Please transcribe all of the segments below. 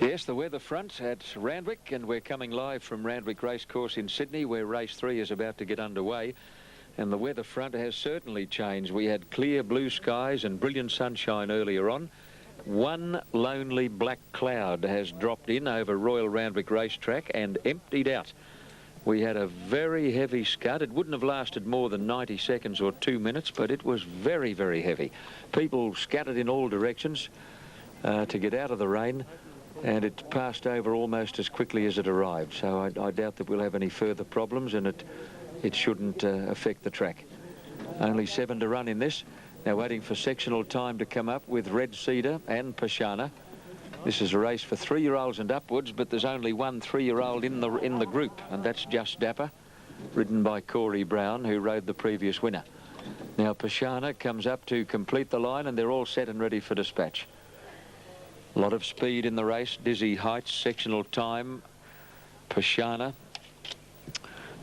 Yes, the weather front at Randwick, and we're coming live from Randwick Racecourse in Sydney, where race 3 is about to get underway. And the weather front has certainly changed. We had clear blue skies and brilliant sunshine earlier on. One lonely black cloud has dropped in over Royal Randwick Racetrack and emptied out. We had a very heavy scud. It wouldn't have lasted more than 90 seconds or 2 minutes, but it was very, very heavy. People scattered in all directions to get out of the rain, and it passed over almost as quickly as it arrived. So I doubt that we'll have any further problems, and it shouldn't affect the track. Only 7 to run in this. Now waiting for sectional time to come up with Red Cedar and Pashana. This is a race for 3-year-olds and upwards, but there's only one 3-year-old in the group, and that's Just Dapper, ridden by Corey Brown, who rode the previous winner. Now Pashana comes up to complete the line, and they're all set and ready for dispatch. A lot of speed in the race. Dizzy Heights, sectional time, Pashana,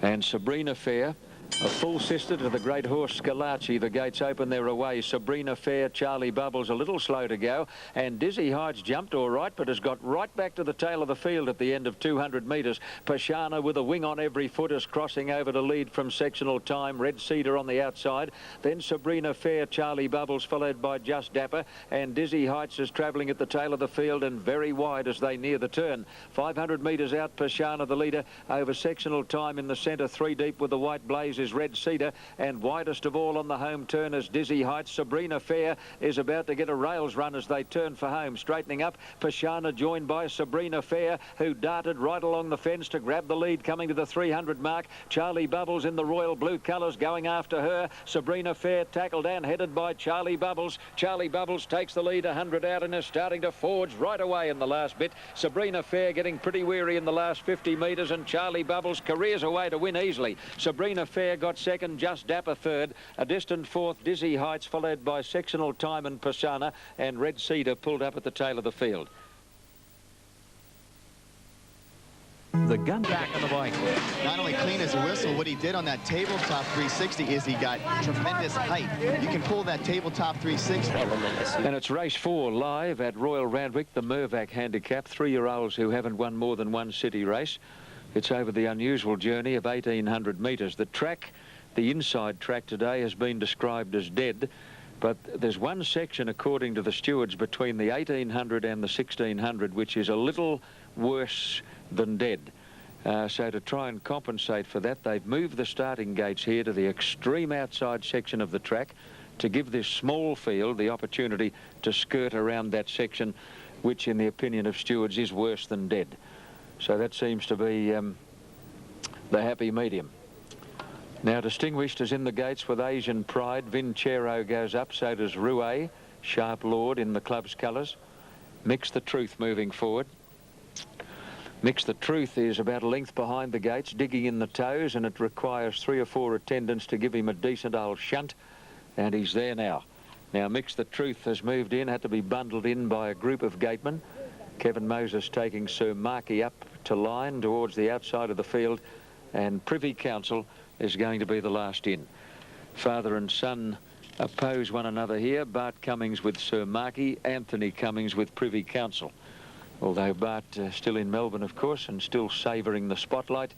and Sabrina Fair, a full sister to the great horse Scalacci. The gates open, they're away. Sabrina Fair, Charlie Bubbles a little slow to go, and Dizzy Heights jumped all right, but has got right back to the tail of the field at the end of 200 metres. Pashana with a wing on every foot is crossing over to lead from sectional time. Red Cedar on the outside, then Sabrina Fair, Charlie Bubbles, followed by Just Dapper, and Dizzy Heights is travelling at the tail of the field and very wide as they near the turn. 500 metres out, Pashana the leader over sectional time. In the centre, 3 deep with the white blaze is Red Cedar, and widest of all on the home turn is Dizzy Heights. Sabrina Fair is about to get a rails run as they turn for home. Straightening up, Pashana joined by Sabrina Fair, who darted right along the fence to grab the lead coming to the 300 mark. Charlie Bubbles in the royal blue colours going after her. Sabrina Fair tackled and headed by Charlie Bubbles. Charlie Bubbles takes the lead 100 out and is starting to forge right away in the last bit. Sabrina Fair getting pretty weary in the last 50 metres, and Charlie Bubbles careers away to win easily. Sabrina Fair got second, Just Dapper third, a distant fourth, Dizzy Heights, followed by sectional time and Pashana, and Red Cedar pulled up at the tail of the field. The gun back on the bike. Not only clean as a whistle, what he did on that tabletop 360 is he got tremendous height. You can pull that tabletop 360. And it's race 4 live at Royal Randwick, the Mervac handicap, 3-year-olds who haven't won more than one city race. It's over the unusual journey of 1,800 metres. The track, the inside track today, has been described as dead, but there's one section, according to the stewards, between the 1,800 and the 1,600, which is a little worse than dead. So to try and compensate for that, they've moved the starting gates here to the extreme outside section of the track to give this small field the opportunity to skirt around that section, which, in the opinion of stewards, is worse than dead. So that seems to be the happy medium. Now Distinguished is in the gates with Asian Pride. Vincero goes up, so does Rouet. Sharp Lord in the club's colours. Mix the Truth moving forward. Mix the Truth is about a length behind the gates, digging in the toes, and it requires 3 or 4 attendants to give him a decent old shunt, and he's there now. Now Mix the Truth has moved in, had to be bundled in by a group of gatemen. Kevin Moses taking Sir Markey up to line towards the outside of the field, and Privy Council is going to be the last in. Father and son oppose one another here. Bart Cummings with Sir Markey, Anthony Cummings with Privy Council. Although Bart still in Melbourne, of course, and still savouring the spotlight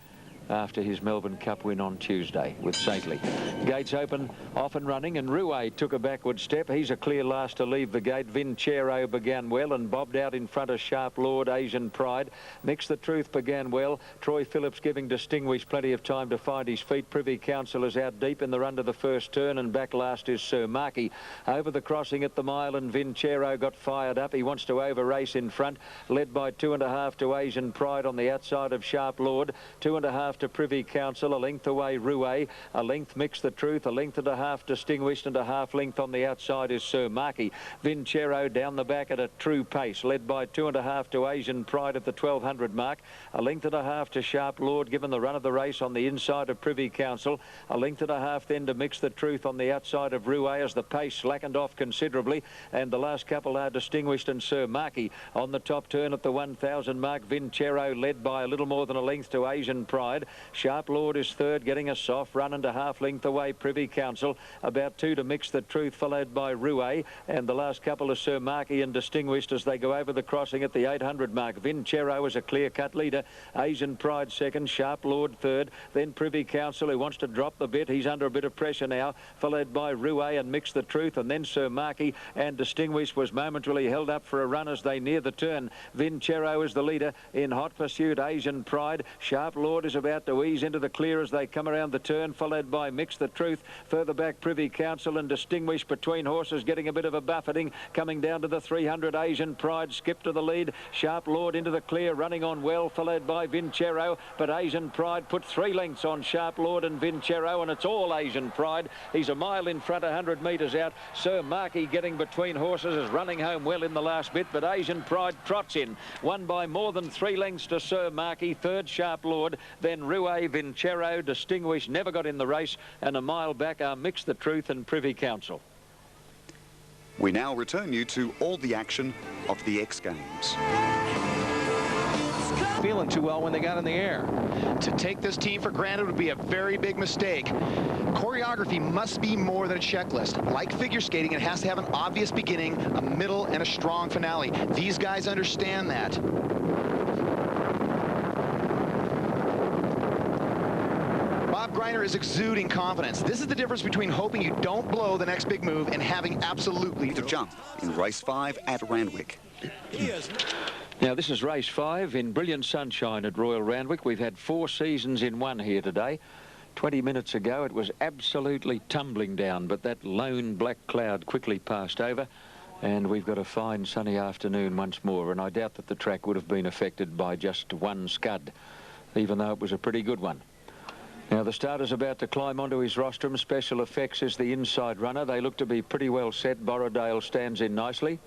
after his Melbourne Cup win on Tuesday with Saintly. Gates open, off and running, and Rouet took a backward step. He's a clear last to leave the gate. Vincero began well and bobbed out in front of Sharp Lord, Asian Pride. Mix the Truth began well. Troy Phillips giving Distinguished plenty of time to find his feet. Privy Council is out deep in the run to the first turn, and back last is Sir Markey. Over the crossing at the mile, and Vincero got fired up. He wants to over-race in front, led by 2.5 to Asian Pride on the outside of Sharp Lord. 2.5 to Privy Council, a length away Rouet, a length Mix the Truth, a length and a half Distinguished, and a half length on the outside is Sir Markey. Vincero down the back at a true pace, led by 2.5 to Asian Pride at the 1,200 mark, a length and a half to Sharp Lord given the run of the race on the inside of Privy Council, a length and a half then to Mix the Truth on the outside of Rouet as the pace slackened off considerably, and the last couple are Distinguished and Sir Markey. On the top turn at the 1,000 mark, Vincero led by a little more than a length to Asian Pride. Pride. Sharp Lord is third, getting a soft run into half length away. Privy Council about 2 to Mix the Truth, followed by Rouet, and the last couple are Sir Marquis and Distinguished as they go over the crossing at the 800 mark. Vincero is a clear-cut leader. Asian Pride second, Sharp Lord third, then Privy Council, who wants to drop the bit. He's under a bit of pressure now, followed by Rouet and Mix the Truth, and then Sir Marquis, and Distinguished was momentarily held up for a run as they near the turn. Vincero is the leader in hot pursuit. Asian Pride. Sharp Lord is about to ease into the clear as they come around the turn, followed by Mix the Truth. Further back, Privy Council and Distinguished between horses, getting a bit of a buffeting. Coming down to the 300, Asian Pride skip to the lead. Sharp Lord into the clear, running on well, followed by Vincero. But Asian Pride put 3 lengths on Sharp Lord and Vincero, and it's all Asian Pride. He's a mile in front, 100 metres out. Sir Marquis getting between horses is running home well in the last bit, but Asian Pride trots in. Won by more than 3 lengths to Sir Marquis. Third, Sharp Lord. Then Rouet, Vincero, Distinguished never got in the race, and a mile back are Mix the Truth and Privy Council. We now return you to all the action of the X Games. Feeling too well when they got in the air. To take this team for granted would be a very big mistake. Choreography must be more than a checklist. Like figure skating, it has to have an obvious beginning, a middle, and a strong finale. These guys understand that. Bob Greiner is exuding confidence. This is the difference between hoping you don't blow the next big move and having absolutely To jump in race 5 at Randwick. Now, this is race 5 in brilliant sunshine at Royal Randwick. We've had 4 seasons in one here today. 20 minutes ago, it was absolutely tumbling down, but that lone black cloud quickly passed over, and we've got a fine sunny afternoon once more, and I doubt that the track would have been affected by just one scud, even though it was a pretty good one. Now, the starter's about to climb onto his rostrum. Special Effects is the inside runner. They look to be pretty well set. Borrowdale stands in nicely.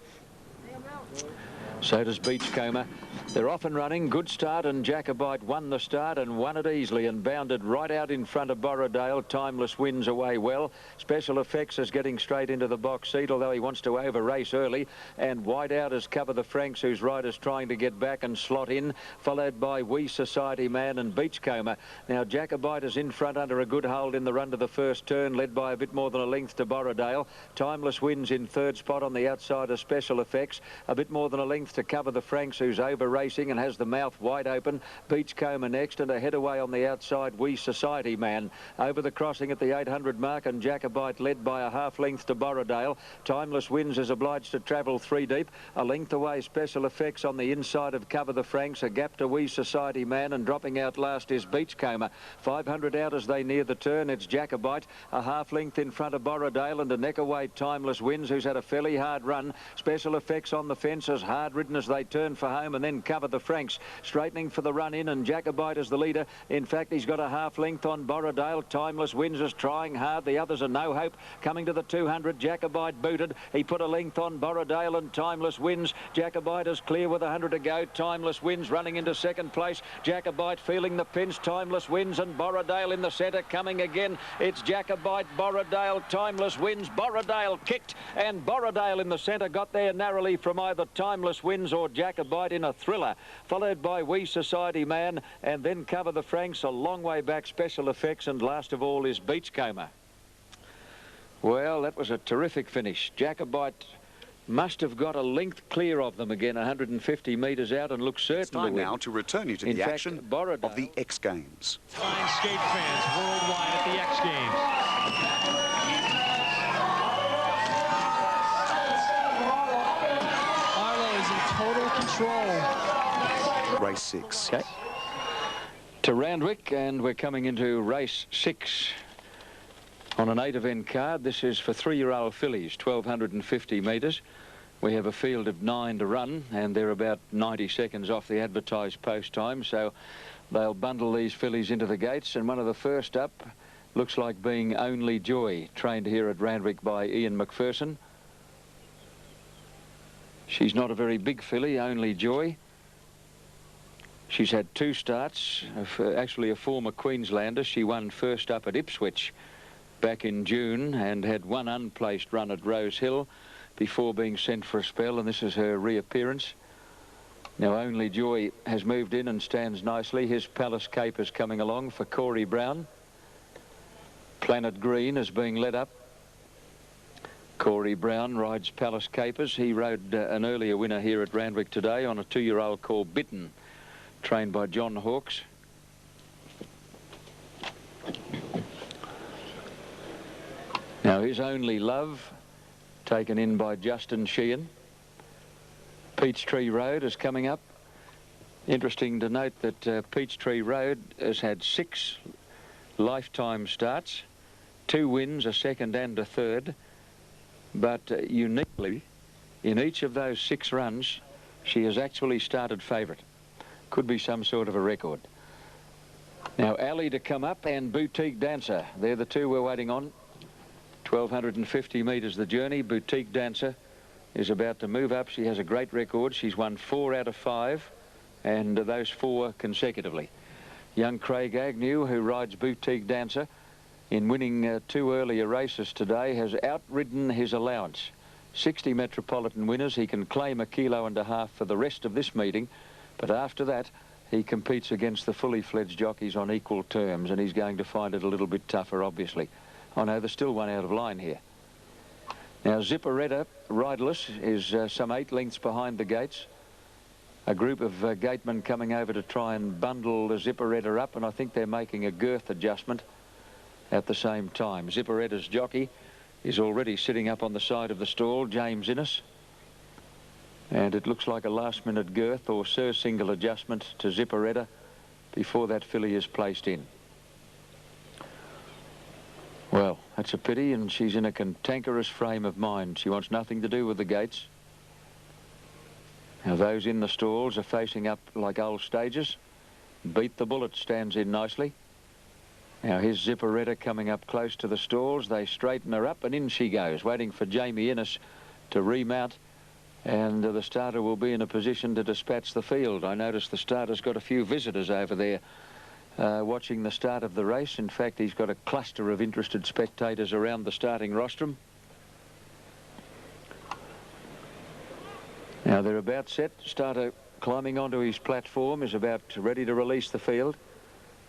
So does Beachcomber. They're off and running. Good start, and Jacobite won the start and won it easily and bounded right out in front of Borrowdale. Timeless wins away well. Special Effects is getting straight into the box seat, although he wants to over-race early. And wide out is Cover the Franks, whose rider's trying to get back and slot in, followed by Wee Society Man and Beachcomber. Now, Jacobite is in front under a good hold in the run to the first turn, led by a bit more than a length to Borrowdale. Timeless wins in third spot on the outside of Special Effects. A bit more than a length to Cover the Franks, who's over-racing and has the mouth wide open. Beachcomber next, and ahead away on the outside, Wee Society Man. Over the crossing at the 800 mark, and Jacobite led by a half length to Borrowdale. Timeless Wins is obliged to travel 3 deep. A length away, Special Effects on the inside of Cover the Franks. A gap to Wee Society Man, and dropping out last is Beachcomber. 500 out as they near the turn. It's Jacobite. A half length in front of Borrowdale, and a neck away, Timeless Wins, who's had a fairly hard run. Special Effects on the fence, as hard ridden as they turn for home, and then Cover the Franks straightening for the run in, and Jacobite is the leader. In fact, he's got a half length on Borrowdale. Timeless Wins is trying hard. The others are no hope. Coming to the 200, Jacobite booted. He put a length on Borrowdale, and Timeless Wins. Jacobite is clear with 100 to go. Timeless Wins running into second place. Jacobite feeling the pinch. Timeless Wins, and Borrowdale in the centre coming again. It's Jacobite, Borrowdale, Timeless Wins. Borrowdale kicked, and Borrowdale in the centre got there narrowly from either Timeless Wins or Jacobite in a thriller, followed by Wee Society Man, and then Cover the Franks. A long way back, Special Effects, and last of all is Beachcomber. Well, that was a terrific finish. Jacobite must have got a length clear of them again, 150 metres out, and looks certain It's time to win. now to return you to the action of the X Games. Fine skate fans worldwide at the X Games. total control. Race 6. Okay. To Randwick, and we're coming into race 6 on an 8-event card. This is for 3-year-old fillies, 1,250 metres. We have a field of 9 to run, and they're about 90 seconds off the advertised post time, so they'll bundle these fillies into the gates. And one of the first up looks like being Only Joy, trained here at Randwick by Ian McPherson. She's not a very big filly, Only Joy. She's had 2 starts, actually a former Queenslander. She won first up at Ipswich back in June and had 1 unplaced run at Rose Hill before being sent for a spell, and this is her reappearance. Now Only Joy has moved in and stands nicely. His Palace Capers coming along for Corey Brown. Planet Green is being led up. Corey Brown rides Palace Capers. He rode an earlier winner here at Randwick today on a 2-year-old called Bitten, trained by John Hawkes. Now His Only Love, taken in by Justin Sheehan. Peachtree Road is coming up. Interesting to note that Peachtree Road has had 6 lifetime starts, 2 wins, a second and a third, but uniquely in each of those 6 runs she has actually started favourite. Could be some sort of a record. Now Alley to come up and Boutique Dancer, they're the 2 we're waiting on. 1,250 metres the journey. Boutique Dancer is about to move up. She has a great record. She's won 4 out of 5, and those 4 consecutively. Young Craig Agnew, who rides Boutique Dancer, in winning 2 earlier races today, has outridden his allowance. 60 Metropolitan winners. He can claim 1.5 kilos for the rest of this meeting, but after that he competes against the fully fledged jockeys on equal terms, and he's going to find it a little bit tougher, obviously. Oh no, there's still one out of line here. Now Zipperetta, riderless, is some 8 lengths behind the gates. A group of gatemen coming over to try and bundle the Zipperetta up, and I think they're making a girth adjustment at the same time. Zipperetta's jockey is already sitting up on the side of the stall, James Innes, and it looks like a last-minute girth or surcingle adjustment to Zipperetta before that filly is placed in. Well, that's a pity, and she's in a cantankerous frame of mind. She wants nothing to do with the gates. Now those in the stalls are facing up like old stages. Beat the Bullet stands in nicely. Now here's Zipperetta coming up close to the stalls. They straighten her up and in she goes, waiting for Jamie Innes to remount, and the starter will be in a position to dispatch the field. I notice the starter's got a few visitors over there watching the start of the race. In fact, he's got a cluster of interested spectators around the starting rostrum. Now they're about set. Starter climbing onto his platform is about ready to release the field.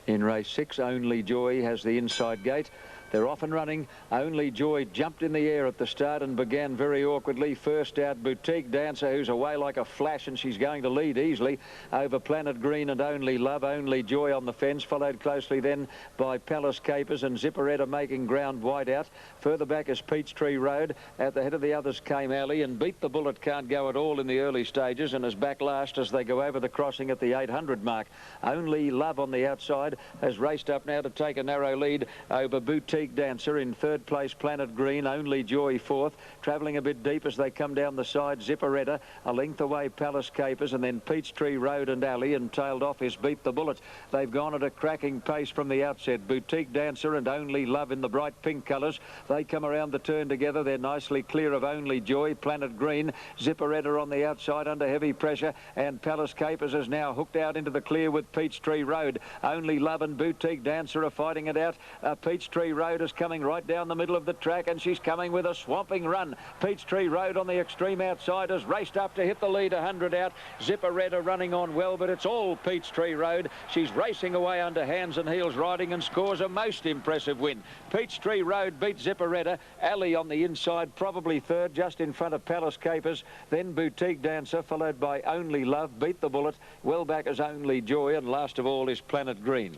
In race 6, Only Joy has the inside gate. They're off and running. Only Joy jumped in the air at the start and began very awkwardly. First out, Boutique Dancer, who's away like a flash, and she's going to lead easily over Planet Green and Only Love. Only Joy on the fence, followed closely then by Palace Capers and Zipperetta making ground wide out. Further back is Peachtree Road. At the head of the others came Alley, and Beat the Bullet can't go at all in the early stages and is back last as they go over the crossing at the 800 mark. Only Love on the outside has raced up now to take a narrow lead over Boutique Dancer. In third place, Planet Green. Only Joy fourth. Travelling a bit deep as they come down the side, Zipperetta. A length away, Palace Capers, and then Peachtree Road and Alley, and tailed off is Beat the Bullet. They've gone at a cracking pace from the outset. Boutique Dancer and Only Love in the bright pink colours. They come around the turn together. They're nicely clear of Only Joy. Planet Green, Zipperetta on the outside under heavy pressure, and Palace Capers is now hooked out into the clear with Peachtree Road. Only Love and Boutique Dancer are fighting it out. Peachtree Road is coming right down the middle of the track, and she's coming with a swamping run. Peachtree Road on the extreme outside has raced up to hit the lead 100 out. Zipperetta running on well, but it's all Peachtree Road. She's racing away under hands and heels riding and scores a most impressive win. Peachtree Road beat Zipperetta. Alley on the inside, probably third, just in front of Palace Capers. Then Boutique Dancer, followed by Only Love. Beat the Bullet. Well back is Only Joy, and last of all is Planet Green.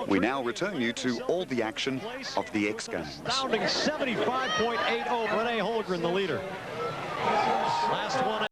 We now return you to all the action of the X Games. Astounding 75.80. Renee Holgren, the leader. Last one.